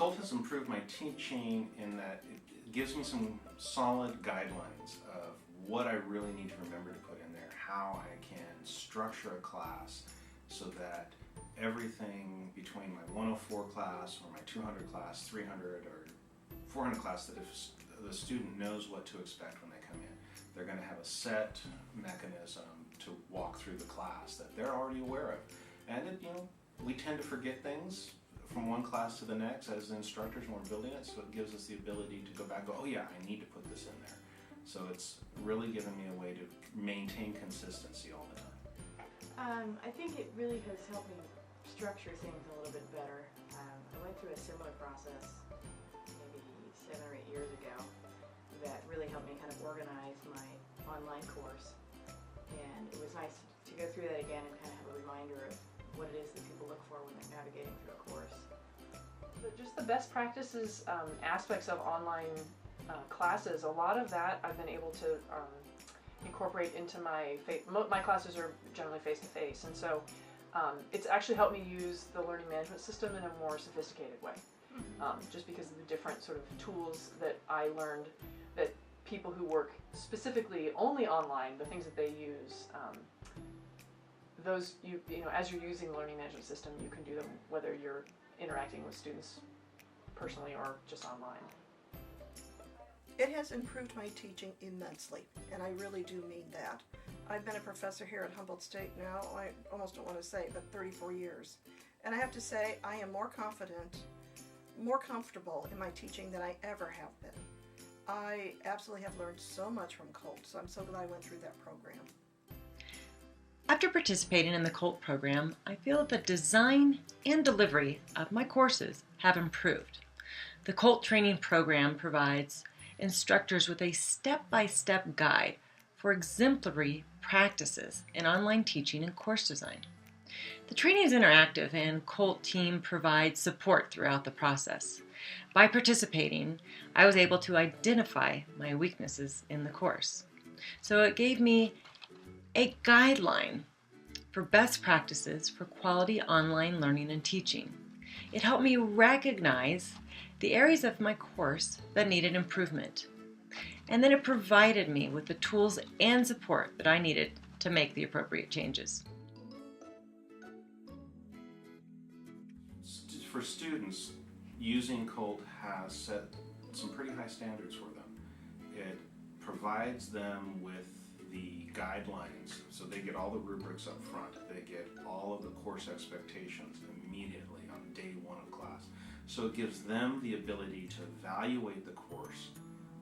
QOLT has improved my teaching in that it gives me some solid guidelines of what I really need to remember to put in there, how I can structure a class so that everything between my 104 class or my 200 class, 300 or 400 class, that if the student knows what to expect when they come in, they're going to have a set mechanism to walk through the class that they're already aware of. And we tend to forget things from one class to the next as instructors when we're building it, so it gives us the ability to go back and go, oh yeah, I need to put this in there. So it's really given me a way to maintain consistency all the time. I think it really has helped me structure things a little bit better. I went through a similar process maybe 7 or 8 years ago that really helped me kind of organize my online course, and it was nice to go through that again and kind of have a reminder of what it is that people look for when they're navigating through a course. Just the best practices aspects of online classes, a lot of that I've been able to incorporate into my classes are generally face-to-face, and so it's actually helped me use the learning management system in a more sophisticated way, just because of the different sort of tools that I learned that people who work specifically only online, the things that they use, those as you're using the learning management system, you can do them whether you're interacting with students personally or just online. It has improved my teaching immensely, and I really do mean that. I've been a professor here at Humboldt State now, I almost don't want to say, but 34 years. And I have to say, I am more confident, more comfortable in my teaching than I ever have been. I absolutely have learned so much from QOLT, so I'm so glad I went through that program. After participating in the QOLT program, I feel that the design and delivery of my courses have improved. The QOLT training program provides instructors with a step-by-step guide for exemplary practices in online teaching and course design. The training is interactive, and QOLT team provides support throughout the process. By participating, I was able to identify my weaknesses in the course. So it gave me a guideline for best practices for quality online learning and teaching. It helped me recognize the areas of my course that needed improvement. And then it provided me with the tools and support that I needed to make the appropriate changes. For students, using QOLT has set some pretty high standards for them. It provides them with the guidelines, so they get all the rubrics up front. They get all of the course expectations immediately on day one of class. So it gives them the ability to evaluate the course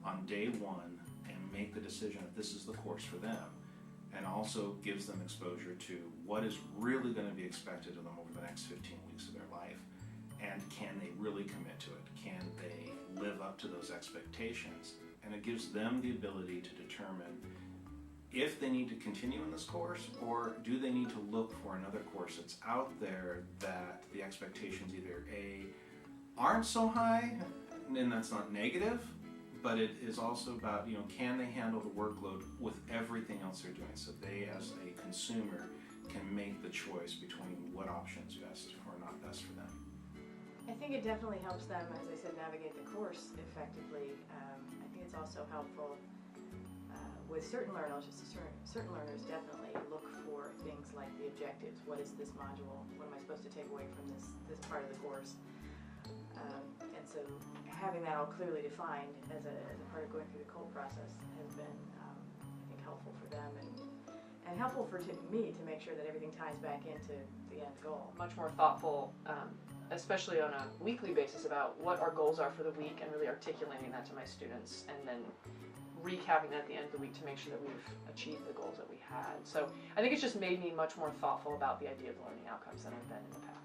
on day one and make the decision if this is the course for them, and also gives them exposure to what is really going to be expected of them over the next 15 weeks of their life, and can they really commit to it? Can they live up to those expectations? And it gives them the ability to determine if they need to continue in this course, or do they need to look for another course that's out there that the expectations either A, aren't so high, and that's not negative, but it is also about, can they handle the workload with everything else they're doing, so they as a consumer can make the choice between what option is best or not best for them. I think it definitely helps them, as I said, navigate the course effectively. I think it's also helpful with certain learners. Certain learners definitely look for things like the objectives. What is this module? What am I supposed to take away from this part of the course? And so having that all clearly defined as a part of going through the QOLT process has been, I think, helpful for them and helpful for me to make sure that everything ties back into the end goal. Much more thoughtful, especially on a weekly basis, about what our goals are for the week and really articulating that to my students, and then recapping that at the end of the week to make sure that we've achieved the goals that we had. So I think it's just made me much more thoughtful about the idea of learning outcomes than I've been in the past.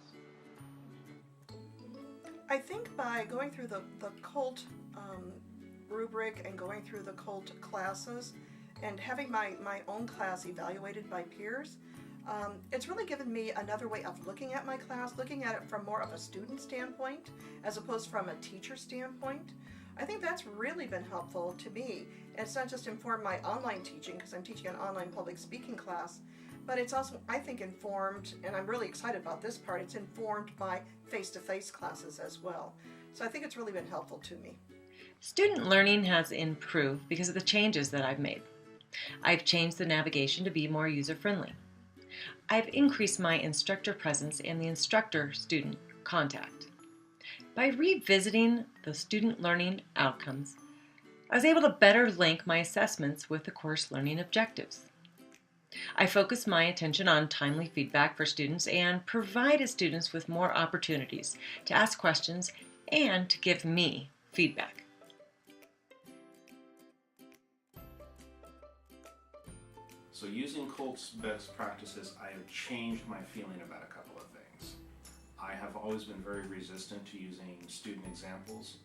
I think by going through the QOLT rubric and going through the QOLT classes and having my own class evaluated by peers, it's really given me another way of looking at my class, looking at it from more of a student standpoint as opposed from a teacher standpoint. I think that's really been helpful to me. It's not just informed my online teaching, because I'm teaching an online public speaking class, but it's also, I think, informed, and I'm really excited about this part, it's informed by face-to-face classes as well. So I think it's really been helpful to me. Student learning has improved because of the changes that I've made. I've changed the navigation to be more user-friendly. I've increased my instructor presence and the instructor-student contact. By revisiting the student learning outcomes, I was able to better link my assessments with the course learning objectives. I focused my attention on timely feedback for students and provided students with more opportunities to ask questions and to give me feedback. So using QOLT's best practices, I have changed my feeling about a couple of things. I have always been very resistant to using student examples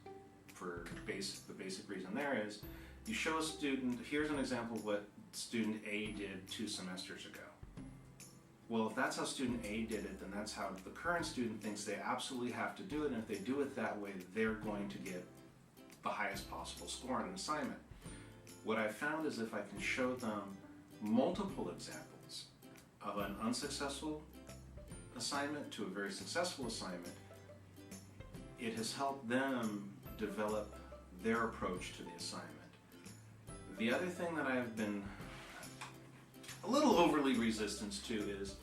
for the basic reason there is, you show a student, here's an example of what student A did 2 semesters ago. Well, if that's how student A did it, then that's how the current student thinks they absolutely have to do it, and if they do it that way, they're going to get the highest possible score on an assignment. What I found is if I can show them multiple examples of an unsuccessful assignment to a very successful assignment, it has helped them develop their approach to the assignment. The other thing that I've been a little overly resistant to is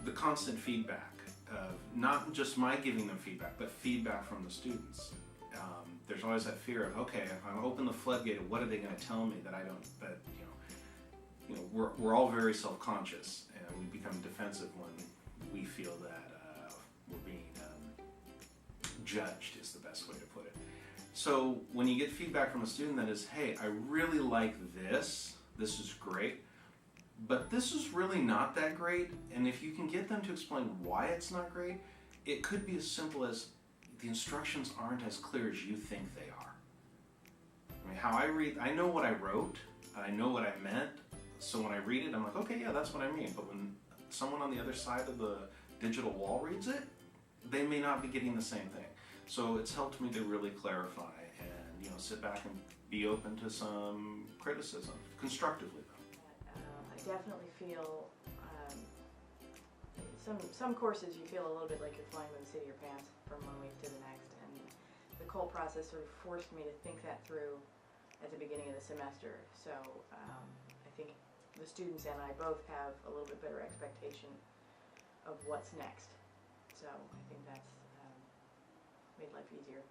the constant feedback of not just my giving them feedback, but feedback from the students. There's always that fear of, okay, if I open the floodgate, what are they going to tell me that I don't, but we're all very self-conscious, and we become defensive when we feel that we're being judged is the best way to put it. So when you get feedback from a student that is, hey, I really like this is great, but this is really not that great, and if you can get them to explain why it's not great, it could be as simple as the instructions aren't as clear as you think they are. I mean, how I read, I know what I wrote, I know what I meant, so when I read it, I'm like, okay, yeah, that's what I mean. But when someone on the other side of the digital wall reads it, they may not be getting the same thing. So it's helped me to really clarify and sit back and be open to some criticism, constructively though. I definitely feel some courses you feel a little bit like you're flying by the seat of your pants from one week to the next, and the QOLT process sort of forced me to think that through at the beginning of the semester. So I think the students and I both have a little bit better expectation of what's next. So I think that's made life easier.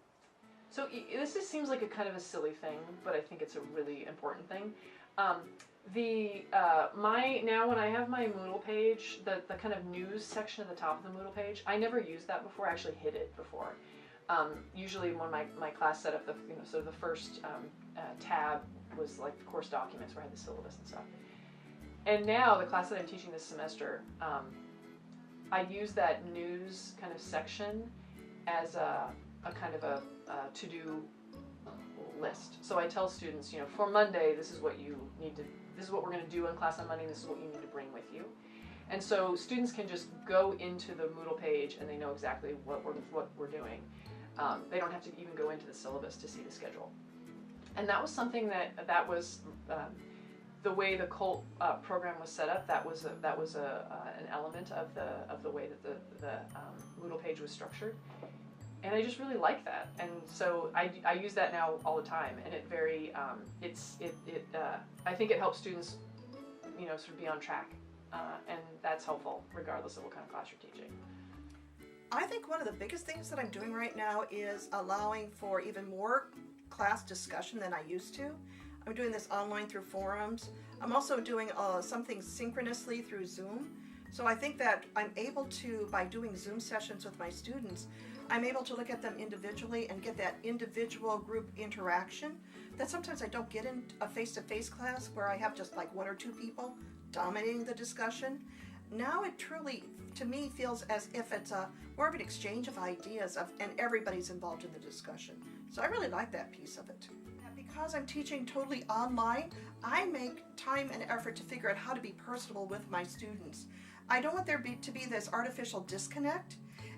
So this just seems like a kind of a silly thing, but I think it's a really important thing. Now when I have my Moodle page, the kind of news section at the top of the Moodle page, I never used that before. I actually hid it before. Usually when my class set up, so the first tab was like the course documents where I had the syllabus and stuff. And now the class that I'm teaching this semester, I use that news kind of section as a kind of a to-do list. So I tell students, for Monday, this is what we're going to do in class on Monday, this is what you need to bring with you. And so students can just go into the Moodle page and they know exactly what we're doing. They don't have to even go into the syllabus to see the schedule. And that was something that was the way the QOLT program was set up. That was an element of the way that the Moodle page was structured. And I just really like that, and so I use that now all the time, and it very I think it helps students, sort of be on track, and that's helpful regardless of what kind of class you're teaching. I think one of the biggest things that I'm doing right now is allowing for even more class discussion than I used to. I'm doing this online through forums. I'm also doing something synchronously through Zoom. So I think that I'm able to, by doing Zoom sessions with my students, I'm able to look at them individually and get that individual group interaction that sometimes I don't get in a face-to-face class where I have just like 1 or 2 people dominating the discussion. Now it truly, to me, feels as if it's more of an exchange of ideas and everybody's involved in the discussion. So I really like that piece of it. Because I'm teaching totally online, I make time and effort to figure out how to be personable with my students. I don't want there to be this artificial disconnect.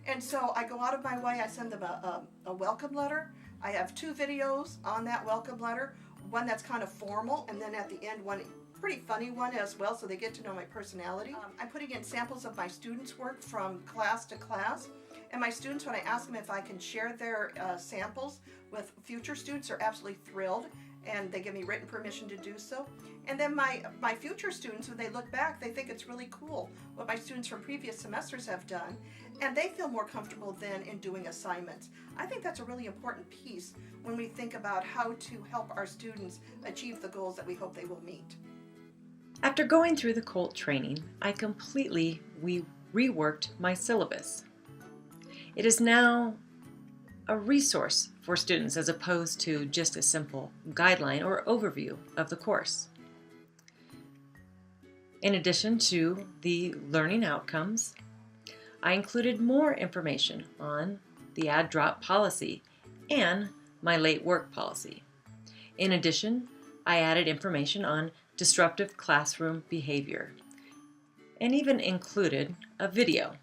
And so I go out of my way, I send them a welcome letter. I have 2 videos on that welcome letter, one that's kind of formal, and then at the end, one pretty funny one as well, so they get to know my personality. I'm putting in samples of my students' work from class to class, And my students, when I ask them if I can share their samples with future students, are absolutely thrilled, and they give me written permission to do so. And then my future students, when they look back, they think it's really cool what my students from previous semesters have done, and they feel more comfortable then in doing assignments. I think that's a really important piece when we think about how to help our students achieve the goals that we hope they will meet. After going through the QOLT training, I completely reworked my syllabus. It is now a resource for students as opposed to just a simple guideline or overview of the course. In addition to the learning outcomes, I included more information on the add-drop policy and my late work policy. In addition, I added information on disruptive classroom behavior and even included a video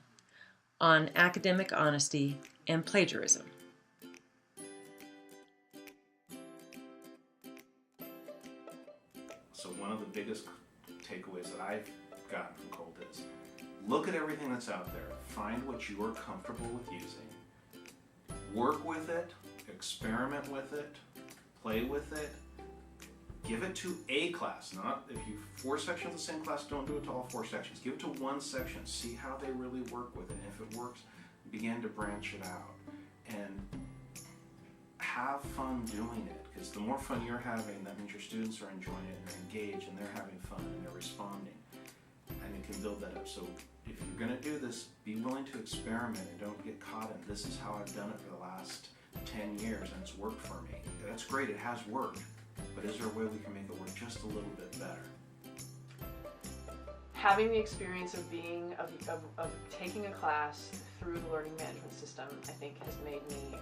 on academic honesty and plagiarism. So one of the biggest takeaways that I've gotten from QOLT is look at everything that's out there, find what you are comfortable with using, work with it, experiment with it, play with it, give it to a class, not if you 4 sections of the same class, don't do it to all 4 sections. Give it to one section, see how they really work with it. And if it works, begin to branch it out and have fun doing it, because the more fun you're having, that means your students are enjoying it and they're engaged and they're having fun and they're responding, and you can build that up. So if you're going to do this, be willing to experiment and don't get caught in this is how I've done it for the last 10 years and it's worked for me. That's great, it has worked, but is there a way we can make it work just a little bit better? Having the experience of being of taking a class through the learning management system, I think has made me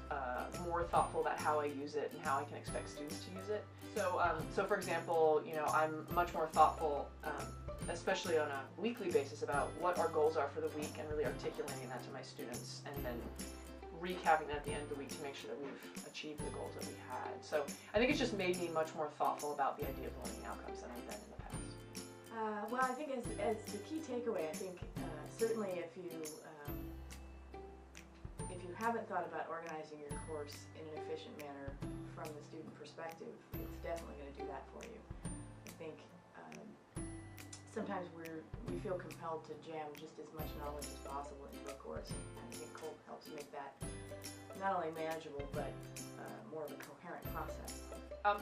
more thoughtful about how I use it and how I can expect students to use it. So for example, I'm much more thoughtful, especially on a weekly basis, about what our goals are for the week and really articulating that to my students, and then recapping that at the end of the week to make sure that we've achieved the goals that we had. So I think it's just made me much more thoughtful about the idea of learning outcomes than I've been in the past. Well, I think as the key takeaway, I think certainly if you haven't thought about organizing your course in an efficient manner from the student perspective, it's definitely going to do that for you. I think sometimes we feel compelled to jam just as much knowledge as possible into a course, and I think QOLT helps make that not only manageable but more of a coherent process.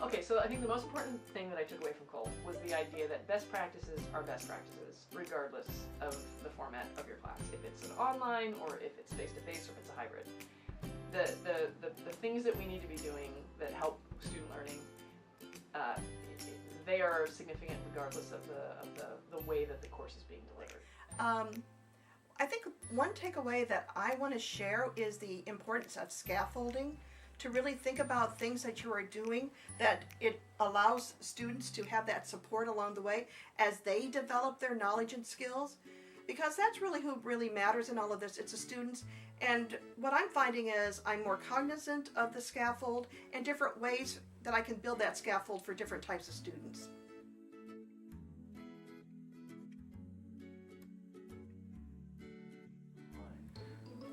Okay, so I think the most important thing that I took away from QOLT was the idea that best practices are best practices, regardless of the format of your class. If it's an online, or if it's face-to-face, or if it's a hybrid. The things that we need to be doing that help student learning, they are significant regardless of the way that the course is being delivered. I think one takeaway that I want to share is the importance of scaffolding, to really think about things that you are doing, that it allows students to have that support along the way as they develop their knowledge and skills, because that's really who really matters in all of this. It's the students. And what I'm finding is I'm more cognizant of the scaffold and different ways that I can build that scaffold for different types of students.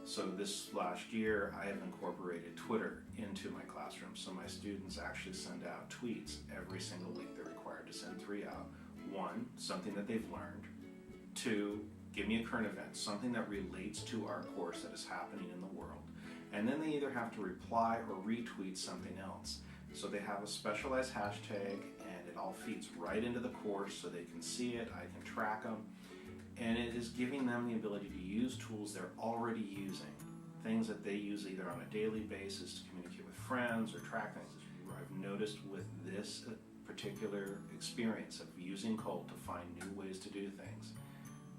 So this last year, I have incorporated Twitter into my classroom. So my students actually send out tweets every single week. They're required to send 3 out. 1, something that they've learned. 2, give me a current event, something that relates to our course that is happening in the world. And then they either have to reply or retweet something else. So they have a specialized hashtag, and it all feeds right into the course so they can see it, I can track them. And it is giving them the ability to use tools they're already using, things that they use either on a daily basis to communicate with friends or track things. I've noticed with this particular experience of using QOLT to find new ways to do things,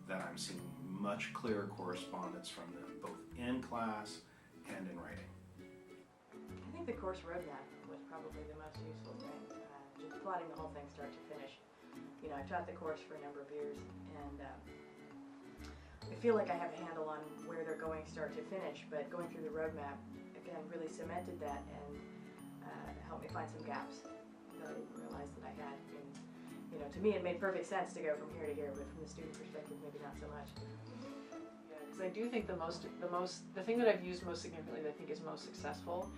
that I'm seeing much clearer correspondence from them, both in class and in writing. I think the course roadmap was probably the most useful thing, just plotting the whole thing start to finish. I've taught the course for a number of years, and I feel like I have a handle on where they're going start to finish, but going through the roadmap, again, really cemented that and helped me find some gaps that I didn't realize that I had. And, to me it made perfect sense to go from here to here, but from the student perspective, maybe not so much. Yeah, because I do think the thing that I've used most significantly that I think is most successful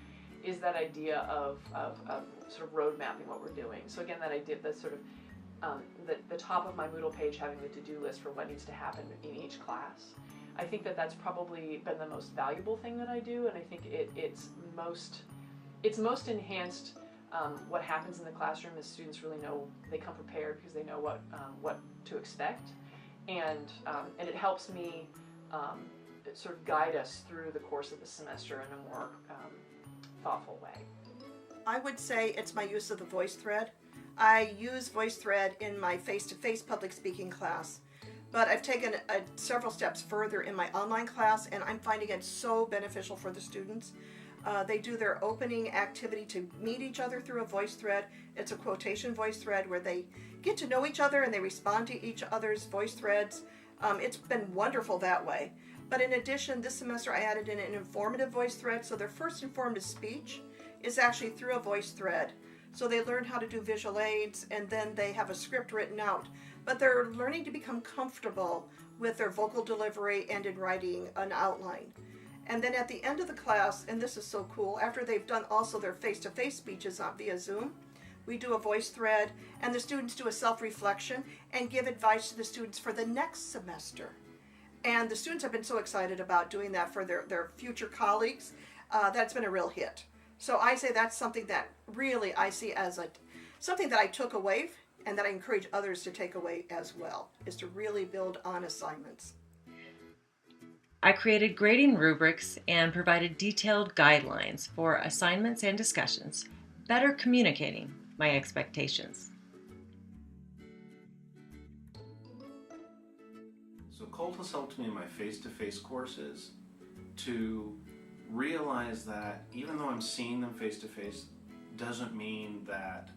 is that idea of sort of road mapping what we're doing. So again, that idea, that sort of the top of my Moodle page having the to-do list for what needs to happen in each class. I think that that's probably been the most valuable thing that I do, and I think it's most enhanced what happens in the classroom as students really know, they come prepared because they know what to expect, and it helps me sort of guide us through the course of the semester in a more thoughtful way. I would say it's my use of the VoiceThread. I use VoiceThread in my face-to-face public speaking class, but I've taken several steps further in my online class, and I'm finding it so beneficial for the students. They do their opening activity to meet each other through a voice thread. It's a quotation voice thread where they get to know each other and they respond to each other's voice threads. It's been wonderful that way. But in addition, this semester I added in an informative voice thread, so their first informative speech is actually through a voice thread. So they learn how to do visual aids, and then they have a script written out. But they're learning to become comfortable with their vocal delivery and in writing an outline. And then at the end of the class, and this is so cool, after they've done also their face-to-face speeches via Zoom, we do a voice thread, and the students do a self-reflection and give advice to the students for the next semester. And the students have been so excited about doing that for their future colleagues. That's been a real hit. So I say that's something that really I see as something that I took away and that I encourage others to take away as well, is to really build on assignments. I created grading rubrics and provided detailed guidelines for assignments and discussions, better communicating my expectations. So QOLT has helped me in my face-to-face courses to realize that even though I'm seeing them face-to-face, doesn't mean that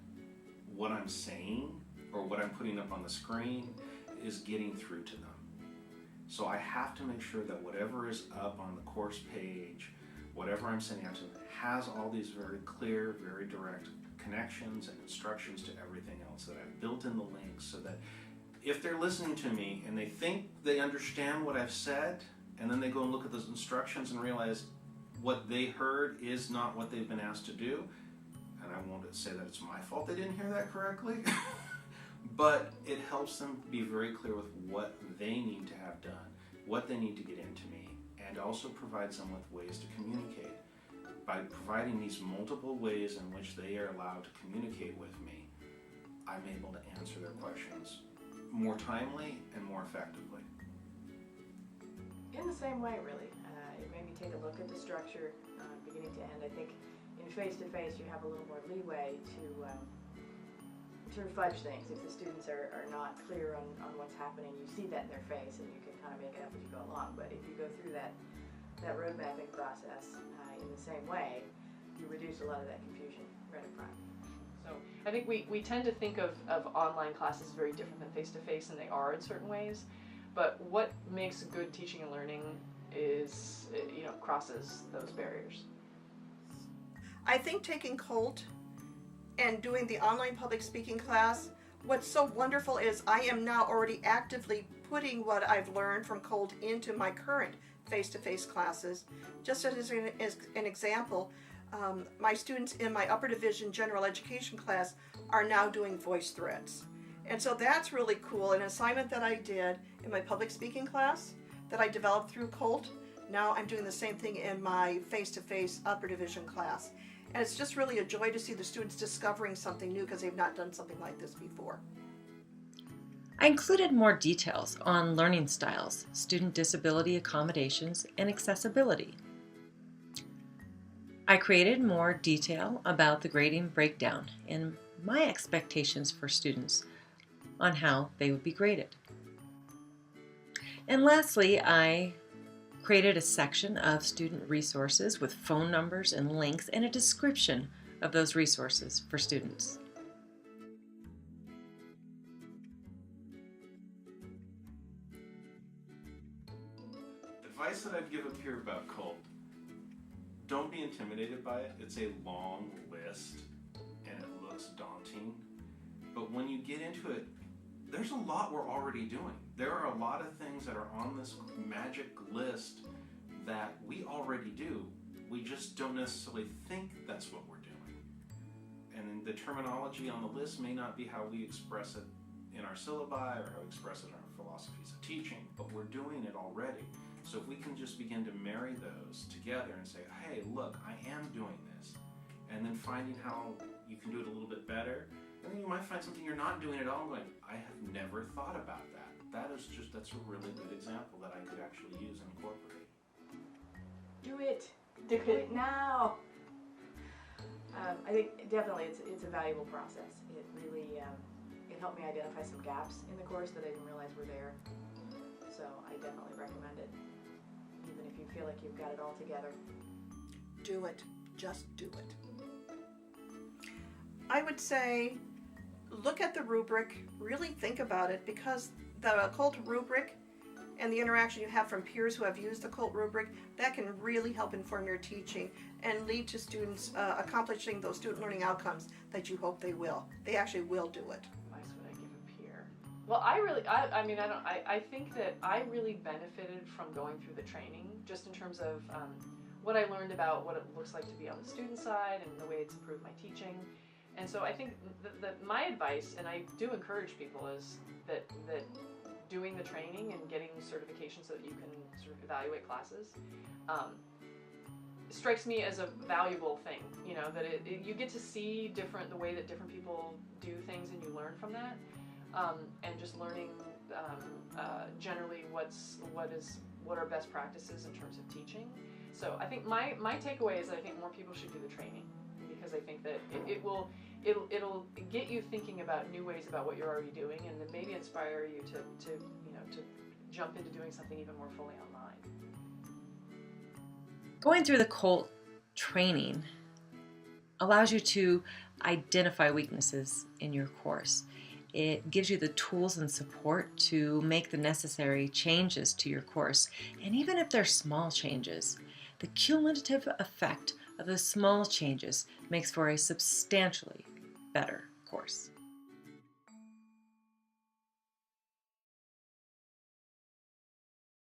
what I'm saying or what I'm putting up on the screen is getting through to them. So I have to make sure that whatever is up on the course page, whatever I'm sending out to them, has all these very clear, very direct connections and instructions to everything else, that I've built in the links so that if they're listening to me and they think they understand what I've said, and then they go and look at those instructions and realize what they heard is not what they've been asked to do, and I won't say that it's my fault they didn't hear that correctly, but it helps them be very clear with what they need to have done, what they need to get into me, and also provides them with ways to communicate. By providing these multiple ways in which they are allowed to communicate with me, I'm able to answer their questions more timely and more effectively. In the same way, really. It made me take a look at the structure, beginning to end. I think in face-to-face you have a little more leeway to fudge things. If the students are not clear on what's happening, you see that in their face and you can kind of make it up as you go along. But if you go through that road mapping process in the same way, you reduce a lot of that confusion right up front. So I think we tend to think of online classes very different than face-to-face, and they are in certain ways. But what makes good teaching and learning is, crosses those barriers. I think taking QOLT and doing the online public speaking class, what's so wonderful is I am now already actively putting what I've learned from QOLT into my current face-to-face classes. Just as an example, my students in my upper division general education class are now doing voice threads. And so that's really cool. An assignment that I did in my public speaking class that I developed through QOLT, now I'm doing the same thing in my face-to-face upper division class. And it's just really a joy to see the students discovering something new because they've not done something like this before. I included more details on learning styles, student disability accommodations, and accessibility. I created more detail about the grading breakdown and my expectations for students on how they would be graded. And lastly, I created a section of student resources with phone numbers and links and a description of those resources for students. Advice that I'd give up here about QOLT: don't be intimidated by it. It's a long list and it looks daunting, but when you get into it, there's a lot we're already doing. There are a lot of things that are on this magic list that we already do. We just don't necessarily think that's what we're doing. And the terminology on the list may not be how we express it in our syllabi or how we express it in our philosophies of teaching, but we're doing it already. So if we can just begin to marry those together and say, hey, look, I am doing this, and then finding how you can do it a little bit better, and then you might find something you're not doing at all and going, I have never thought about that. That's a really good example that I could actually use and incorporate. Do it. Do it now. I think definitely it's a valuable process. It really it helped me identify some gaps in the course that I didn't realize were there. So I definitely recommend it, even if you feel like you've got it all together. Do it. Just do it. I would say look at the rubric, really think about it, because the QOLT rubric and the interaction you have from peers who have used the QOLT rubric, that can really help inform your teaching and lead to students accomplishing those student learning outcomes that you hope they will. They actually will do it. Advice would I give a peer? Well, I think that I really benefited from going through the training, just in terms of what I learned about what it looks like to be on the student side and the way it's improved my teaching. And so I think that my advice, and I do encourage people, is that doing the training and getting certification so that you can sort of evaluate classes strikes me as a valuable thing. You know, that you get to see the way that different people do things, and you learn from that. And just learning generally what are best practices in terms of teaching. So I think my takeaway is that I think more people should do the training, because I think that it'll get you thinking about new ways about what you're already doing, and then maybe inspire you to jump into doing something even more fully online. Going through the QOLT training allows you to identify weaknesses in your course. It gives you the tools and support to make the necessary changes to your course. And even if they're small changes, the cumulative effect of the small changes makes for a substantially better course.